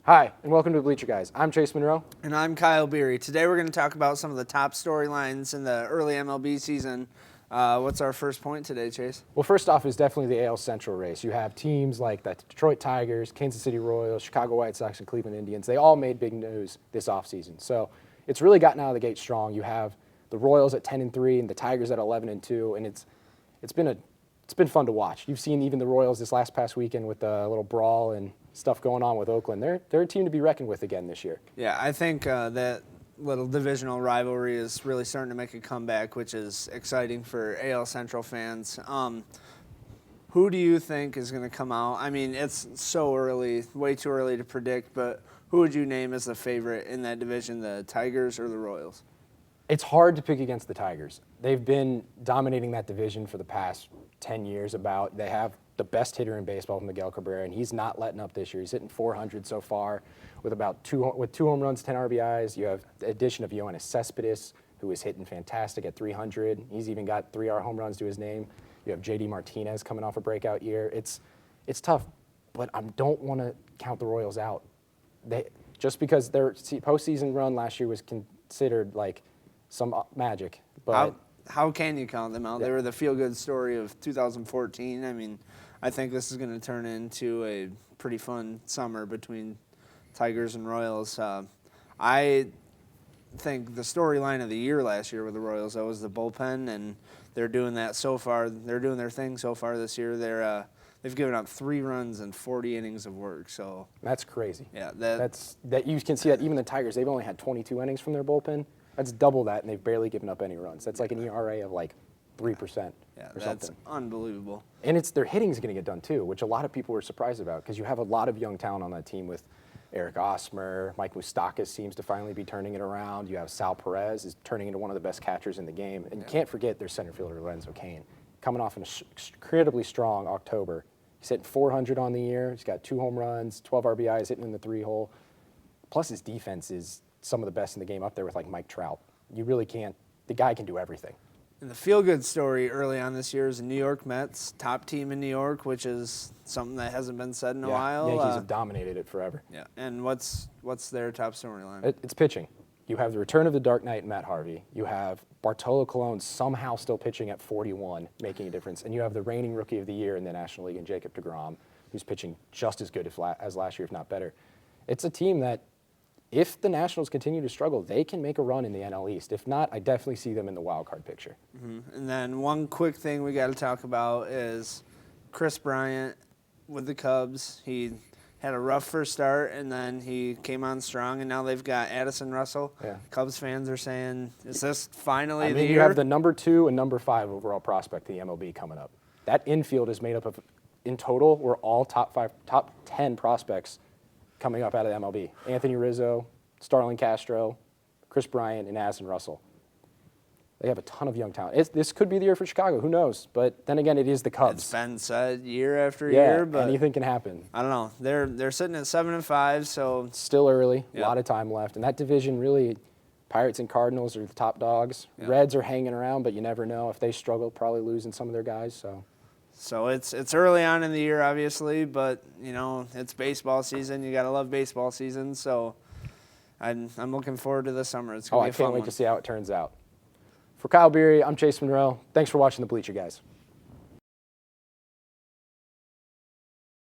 Hi, and welcome to Bleacher Guys. I'm Chase Monroe. And I'm Kyle Beery. Today we're going to talk about some of the top storylines in the early MLB season. What's our first point today, Chase? Well, first off is definitely the AL Central race. You have teams like the Detroit Tigers, Kansas City Royals, Chicago White Sox, and Cleveland Indians. They all made big news this offseason. So it's really gotten out of the gate strong. You have the Royals at 10-3 and the Tigers at 11-2, and it's been fun to watch. You've seen even the Royals this past weekend with the little brawl and stuff going on with Oakland. They're a team to be reckoned with again this year. Yeah, I think that little divisional rivalry is really starting to make a comeback, which is exciting for AL Central fans. Who do you think is going to come out? I mean, it's so early, way too early to predict, but who would you name as the favorite in that division, the Tigers or the Royals? It's hard to pick against the Tigers. They've been dominating that division for the past 10 years about. They have the best hitter in baseball, Miguel Cabrera, and he's not letting up this year. He's hitting 400 so far with two home runs, 10 RBIs. You have the addition of Yoenis Cespedes, who is hitting fantastic at 300. He's even got 3 home runs to his name. You have JD Martinez coming off a breakout year. It's tough, but I don't want to count the Royals out. Just because their postseason run last year was considered like some magic, but how can you count them out? Yeah. They were the feel-good story of 2014. I mean, I think this is going to turn into a pretty fun summer between Tigers and Royals. I think the storyline of the year last year with the Royals, that was the bullpen, and they're doing that so far. They're doing their thing so far this year. They've given up 3 runs and 40 innings of work. So that's crazy. Yeah, that you can see that even the Tigers, they've only had 22 innings from their bullpen. That's double that, and they've barely given up any runs. That's like an ERA of like 3%. Yeah, or that's something. unbelievable. And their hitting's going to get done too, which a lot of people were surprised about because you have a lot of young talent on that team with Eric Osmer, Mike Moustakas seems to finally be turning it around. You have Sal Perez is turning into one of the best catchers in the game, and you can't forget their center fielder Lorenzo Cain coming off an incredibly strong October. He's hitting 400 on the year. He's got 2 home runs, 12 RBIs, hitting in the 3-hole. Plus his defense is some of the best in the game, up there with like Mike Trout. You really can't. The guy can do everything. And the feel-good story early on this year is the New York Mets, top team in New York, which is something that hasn't been said in a while. Yankees have dominated it forever. Yeah, and what's their top storyline? It's pitching. You have the return of the Dark Knight, Matt Harvey. You have Bartolo Colon somehow still pitching at 41, making a difference. And you have the reigning Rookie of the Year in the National League, in Jacob deGrom, who's pitching just as good as last year, if not better. It's a team that, if the Nationals continue to struggle, they can make a run in the NL East. If not, I definitely see them in the wild card picture. Mm-hmm. And then one quick thing we got to talk about is Chris Bryant with the Cubs. He had a rough first start, and then he came on strong, and now they've got Addison Russell. Yeah. Cubs fans are saying, is this finally the you year? have the number 2 and number 5 overall prospect in the MLB coming up. That infield is made up of, in total, we're all top 10 prospects coming up out of the MLB. Anthony Rizzo, Starlin Castro, Chris Bryant, and Addison Russell. They have a ton of young talent. This could be the year for Chicago. Who knows? But then again, it is the Cubs. It's been said year after year, but anything can happen. I don't know. They're sitting at 7-5, so still early. Yep. A lot of time left, and that division really, Pirates and Cardinals are the top dogs. Yep. Reds are hanging around, but you never know. If they struggle, probably losing some of their guys. So it's early on in the year, obviously, but it's baseball season. You gotta love baseball season. So I'm looking forward to this summer. It's gonna be a fun I can't wait one. to see how it turns out. For Kyle Beery, I'm Chase Monroe. Thanks for watching the Bleacher Guys.